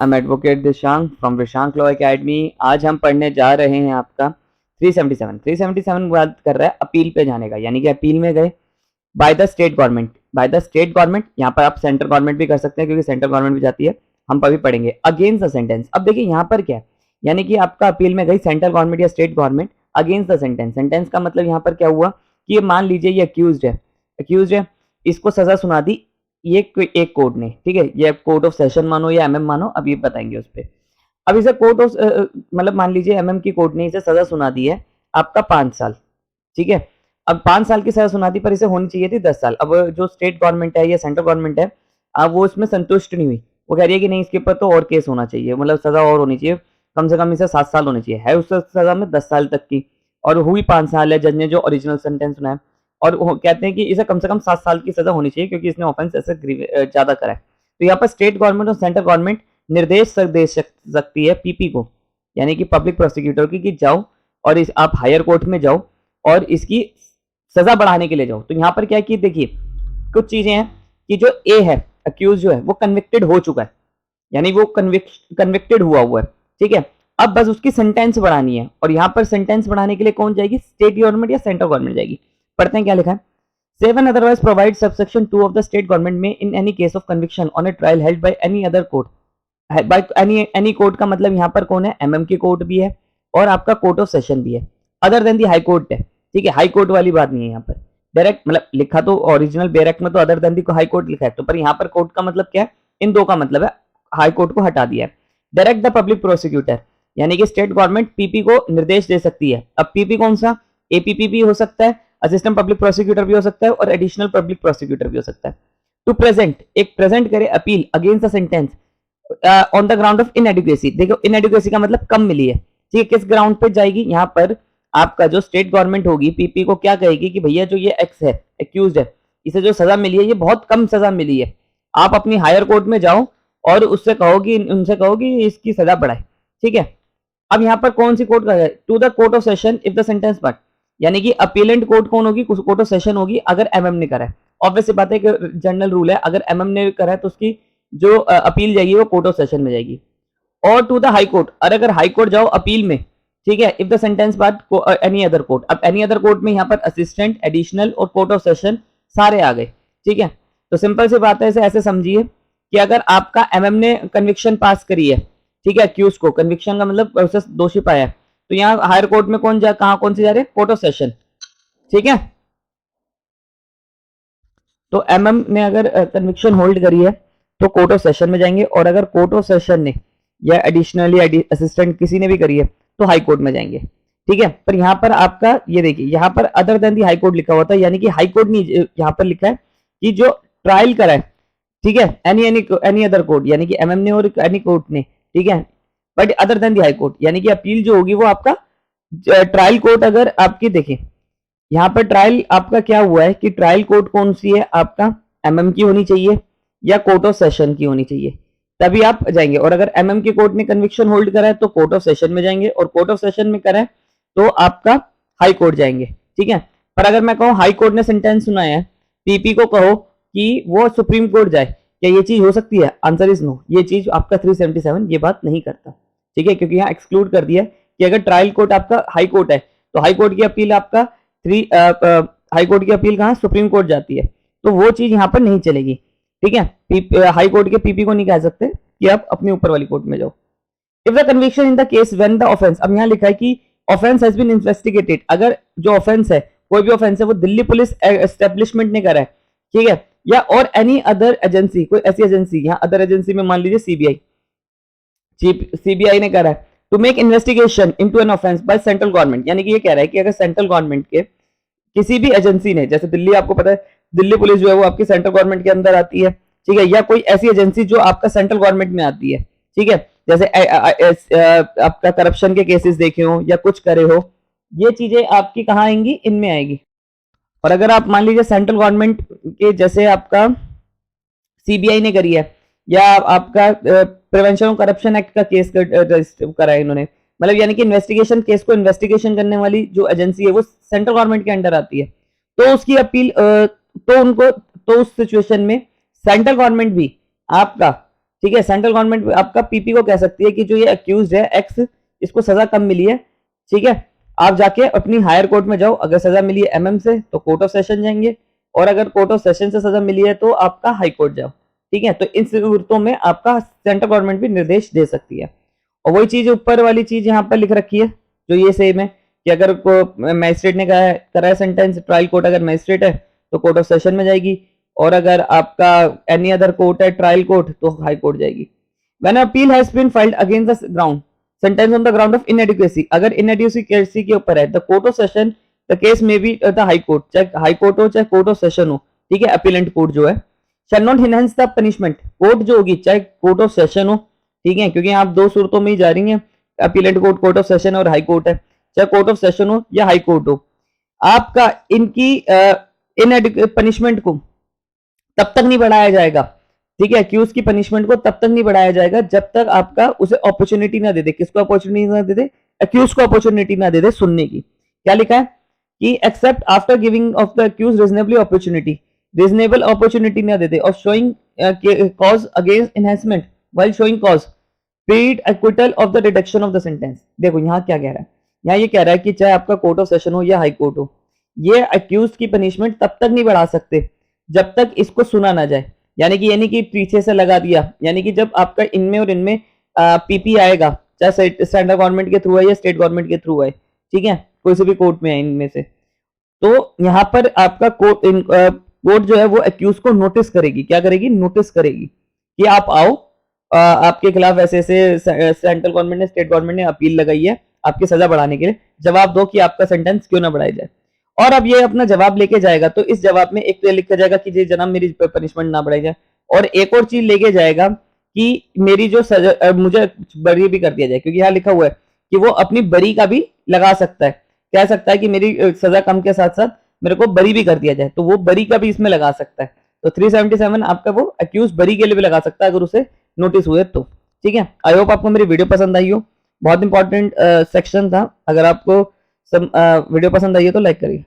I am advocate Dishank from Dishank law academy. आज हम पढ़ने जा रहे हैं आपका 377 बात कर रहा है अपील पे जाने का, यानी कि अपील में गए बाय द स्टेट गवर्नमेंट। यहाँ पर आप सेंट्रल गवर्नमेंट भी कर सकते हैं क्योंकि सेंट्रल गवर्नमेंट भी जाती है, हम अभी पढ़ेंगे अगेंस्ट द सेंटेंस। अब देखिए यहाँ पर क्या है, यानी कि आपका अपील में गई सेंट्रल गवर्नमेंट या state government against the sentence. Sentence का मतलब यहाँ पर क्या हुआ कि ये मान लीजिए ये अक्यूज्ड है, इसको सजा सुना दी ये एक कोर्ट ने, ठीक है, ये कोर्ट ऑफ सेशन मानो या एमएम मानो, अब ये बताएंगे उस पर। अब इसे कोर्ट ऑफ मतलब मान लीजिए एमएम की कोर्ट ने इसे सजा सुना दी है आपका 5 साल, ठीक है। अब 5 साल की सजा सुना दी पर इसे होनी चाहिए थी 10 साल। अब जो स्टेट गवर्नमेंट है या सेंट्रल गवर्नमेंट है, अब वो इसमें संतुष्ट नहीं हुई, वो कह रही है कि नहीं इसके ऊपर तो और केस होना चाहिए, मतलब सजा और होनी चाहिए, कम से कम इसे 7 साल होनी चाहिए, है उस सजा में 10 साल तक की और हुई 5 साल है। जज ने जो ओरिजिनल सेंटेंस सुना है और कहते हैं कि इसे कम से कम 7 साल की सजा होनी चाहिए क्योंकि इसने ऑफेंस ऐसे ज्यादा करा है। तो यहाँ पर स्टेट गवर्नमेंट और सेंट्रल गवर्नमेंट निर्देश दे सकती है पीपी को, यानी कि पब्लिक प्रोसिक्यूटर की, कि जाओ और इस आप हायर कोर्ट में जाओ और इसकी सजा बढ़ाने के लिए जाओ। तो यहाँ पर क्या है कि देखिए कुछ चीजें हैं कि जो ए है अक्यूज जो है वो कन्विक्टेड हो चुका है, यानी वो कन्विक्टेड हुआ है, ठीक है। अब बस उसकी सेंटेंस बढ़ानी है और यहाँ पर सेंटेंस बढ़ाने के लिए कौन जाएगी, स्टेट गवर्नमेंट या सेंट्रल गवर्नमेंट जाएगी। पढ़ते हैं क्या लिखा है। 7 otherwise provides subsection 2 of the state government may in any case of conviction on a trial held by any other court, by any court का मतलब यहाँ पर कौन है, एमएम की कोर्ट भी है और आपका कोर्ट ऑफ सेशन भी है, अदर देन दी हाई कोर्ट है, ठीक है। हाई कोर्ट वाली बात नहीं है यहाँ पर, डायरेक्ट मतलब लिखा तो ओरिजिनल बेरेक्ट में तो अदर देन दी हाई कोर्ट लिखा है, तो पर यहाँ पर कोर्ट का मतलब क्या है, इन दो का मतलब है, हाई कोर्ट को हटा दिया है। डायरेक्ट द पब्लिक प्रोसिक्यूटर, यानी कि स्टेट गवर्नमेंट पीपी को निर्देश दे सकती है। अब पीपी कौन सा, एपीपी भी हो सकता है, असिस्टेंट पब्लिक प्रोसिक्यूटर भी हो सकता है और एडिशनल पब्लिक प्रोसिक्यूटर भी हो सकता है। टू प्रेजेंट, एक प्रेजेंट करे appeal against the sentence on the ground of inadequacy. देखो इनएडिक्वेसी का मतलब कम मिली है, ठीक है। किस ग्राउंड पे जाएगी, यहाँ पर आपका जो स्टेट गवर्नमेंट होगी पीपी को क्या कहेगी कि भैया जो ये एक्स है एक्यूज है, इसे जो सजा मिली है ये बहुत कम सजा मिली है, आप अपनी हायर कोर्ट में जाओ और उससे कहोगी, उनसे कहोगी इसकी सजा बढ़ाए, ठीक है। अब यहाँ पर कौन सी कोर्ट का है, to the court of session if the sentence but, यानी कि अपीलेंट कोर्ट कौन होगी, कोर्ट ऑफ सेशन होगी अगर एमएम ने करा है। ऑब्वियस बात है कि जनरल रूल है, अगर एमएम ने करा है तो उसकी जो अपील जाएगी वो कोर्ट ऑफ सेशन में जाएगी। और टू द हाई कोर्ट, और अगर हाई कोर्ट जाओ अपील में, ठीक है, if the sentence part any other court. अब एनी अदर कोर्ट में यहाँ पर असिस्टेंट, एडिशनल और कोर्ट ऑफ सेशन सारे आ गए, ठीक है। तो सिंपल सी बात है, इसे ऐसे समझिए कि अगर आपका एमएम ने कन्विक्शन पास करी है, ठीक है, अक्यूज को, कन्विक्शन का मतलब उसे दोषी पाया है, तो यहाँ हायर कोर्ट में कौन जा, कौन से जा रहे हैं, कोर्ट ऑफ सेशन, ठीक है। तो एमएम ने अगर कन्विक्शन होल्ड करी है तो कोर्ट ऑफ सेशन में जाएंगे, और अगर कोर्ट ऑफ सेशन ने या एडिशनली असिस्टेंट किसी ने भी करी है तो हाई कोर्ट में जाएंगे, ठीक है। पर यहाँ पर आपका ये देखिए यहाँ पर अदर देन दी हाई कोर्ट लिखा हुआ था, यानी कि हाई कोर्ट नहीं, यहाँ पर लिखा है कि जो ट्रायल करा है, ठीक है, एनी अदर कोर्ट, यानी कि एमएम ने और एनी कोर्ट ने, ठीक है, but other than the high court, यानी कि अपील जो होगी वो आपका ट्रायल कोर्ट। अगर आपकी देखें यहाँ पर ट्रायल आपका क्या हुआ है कि ट्रायल कोर्ट कौन सी है, आपका एमएम की होनी चाहिए या कोर्ट ऑफ सेशन की होनी चाहिए, तभी आप जाएंगे। और अगर एमएम की कोर्ट ने कन्विक्शन होल्ड करा है तो कोर्ट ऑफ सेशन में जाएंगे, और कोर्ट ऑफ सेशन में करा है तो आपका हाई कोर्ट जाएंगे, ठीक है। पर अगर मैं कहूँ हाई कोर्ट ने सेंटेंस सुनाया है, पीपी को कहो कि वो सुप्रीम कोर्ट जाए, क्या ये चीज हो सकती है, आंसर इज नो। ये चीज आपका 377 ये बात नहीं करता, ठीक है, क्योंकि यहाँ एक्सक्लूड कर दिया कि अगर ट्रायल कोर्ट आपका हाई कोर्ट है तो हाई कोर्ट की अपील आपका हाई कोर्ट की अपील कहाँ, सुप्रीम कोर्ट जाती है, तो वो चीज यहाँ पर नहीं चलेगी, ठीक है। हाई कोर्ट के पीपी को नहीं कह सकते कि आप अपने ऊपर वाली कोर्ट में जाओ। If the conviction in the case when the offence, अब यहाँ लिखा है कि ऑफेंस हैज बीन इन्वेस्टिगेटेड, अगर जो ऑफेंस है कोई भी ऑफेंस है वो दिल्ली पुलिस एस्टेब्लिशमेंट ने करा है, ठीक है, या और एनी अदर एजेंसी, कोई ऐसी एजेंसी, यहाँ अदर एजेंसी में मान लीजिए सीबीआई ने करा है, to make investigation into an offence by central government, यानी कि ये कह रहा है कि अगर सेंट्रल गवर्नमेंट के किसी भी एजेंसी ने, जैसे दिल्ली, आपको पता है दिल्ली पुलिस जो है वो आपकी सेंट्रल गवर्नमेंट के अंदर आती है, ठीक है, या कोई ऐसी एजेंसी जो आपका सेंट्रल गवर्नमेंट में आती है, ठीक है, जैसे आपका करप्शन के केसेस देखे हो या कुछ करे हो, ये चीजें आपकी कहाँ आएंगी, इनमें आएगी। और अगर आप मान लीजिए सेंट्रल गवर्नमेंट के, जैसे आपका सीबीआई ने करी है या आपका प्रिवेंशन ऑफ करप्शन एक्ट का केस करा है इन्होंने, मतलब यानी कि इन्वेस्टिगेशन केस को इन्वेस्टिगेशन करने वाली जो एजेंसी है वो सेंट्रल गवर्नमेंट के अंडर आती है, तो उसकी अपील तो उनको, तो उस सिचुएशन में सेंट्रल गवर्नमेंट भी आपका ठीक है, सेंट्रल गवर्नमेंट आपका पीपी को कह सकती है कि जो ये अक्यूज है एक्स, इसको सजा कम मिली है, ठीक है, आप जाके अपनी हायर कोर्ट में जाओ, अगर सजा मिली है एमएम से तो कोर्ट ऑफ सेशन जाएंगे, और अगर कोर्ट ऑफ सेशन से सजा मिली है तो आपका हाई कोर्ट जाओ, ठीक है। तो इन सूरतों में आपका सेंट्रल गवर्नमेंट भी निर्देश दे सकती है। और वही चीज ऊपर वाली चीज यहाँ पर लिख रखी है जो ये सेम है कि अगर मैजिस्ट्रेट ने करा है सेंटेंस, ट्रायल कोर्ट अगर मैजिस्ट्रेट है तो कोर्ट ऑफ सेशन में जाएगी, और अगर आपका एनी अदर कोर्ट है ट्रायल कोर्ट तो हाई कोर्ट जाएगी। When appeal has been filed against the ground sentence on the ground of inadequacy, अगर इनएडिक्वेसी के ऊपर है the court of session the case में बी द हाई कोर्ट, चाहे high court हो चाहे कोर्ट ऑफ सेशन हो, ठीक है, अपीलेंट कोर्ट जो है, shall not enhance the punishment, court जो होगी चाहे कोर्ट ऑफ सेशन हो, ठीक है, क्योंकि आप दो सूरतों में ही जा रही हैं, appellate court court of session और हाई कोर्ट है, चाहे कोर्ट ऑफ सेशन हो या हाई कोर्ट हो, आपका इनकी इनएडिक्वेट पनिशमेंट को तब तक नहीं बढ़ाया जाएगा, ठीक है, अक्यूज की पनिशमेंट को तब तक नहीं बढ़ाया जाएगा जब तक आपका उसे अपॉर्चुनिटी ना दे दे, किसको अपॉर्चुनिटी ना दे दे, अक्यूज को अपॉर्चुनिटी ना दे दे सुनने की। क्या लिखा है कि except after giving of the accused reasonable opportunity ना दे दे of showing cause against enhancement while showing cause paid acquittal of the reduction of the sentence. देखो यहाँ क्या कह रहा है, यहाँ ये कह रहा है कि चाहे आपका कोर्ट ऑफ सेशन हो या हाई कोर्ट हो, ये अक्यूज की पनिशमेंट तब तक नहीं बढ़ा सकते जब तक इसको सुना ना जाए, यानी कि पीछे से लगा दिया, यानी कि जब आपका इनमें और इनमें पीपी आएगा, चाहे सेंट्रल गवर्नमेंट के थ्रू है या स्टेट गवर्नमेंट के थ्रू है, ठीक है, कोई से भी कोर्ट में है इनमें से, तो यहाँ पर आपका कोर्ट जो है वो अक्यूज को नोटिस करेगी, क्या करेगी, नोटिस करेगी कि आप आओ, आपके खिलाफ ऐसे ऐसे सेंट्रल गवर्नमेंट ने स्टेट गवर्नमेंट ने अपील लगाई है आपकी सजा बढ़ाने के लिए, जवाब दो कि आपका सेंटेंस क्यों ना बढ़ाया जाए। और अब ये अपना जवाब लेके जाएगा, तो इस जवाब में एक तो लिखा जाएगा कि जी जनाब मेरी पनिशमेंट ना बढ़ाई जाए, और एक और चीज लेके जाएगा कि मेरी जो सजा मुझे बरी भी कर दिया जाए, क्योंकि यहाँ लिखा हुआ है कि वो अपनी बरी का भी लगा सकता है, कह सकता है कि मेरी सजा कम के साथ साथ मेरे को बरी भी कर दिया जाए, तो वो बरी का भी इसमें लगा सकता है। तो 377 आपका वो अक्यूज बरी के लिए भी लगा सकता है अगर उसे नोटिस हुए तो, ठीक है। आई होप आपको मेरी वीडियो पसंद आई हो, बहुत इंपॉर्टेंट सेक्शन था, अगर आपको वीडियो पसंद आई है तो लाइक करिए।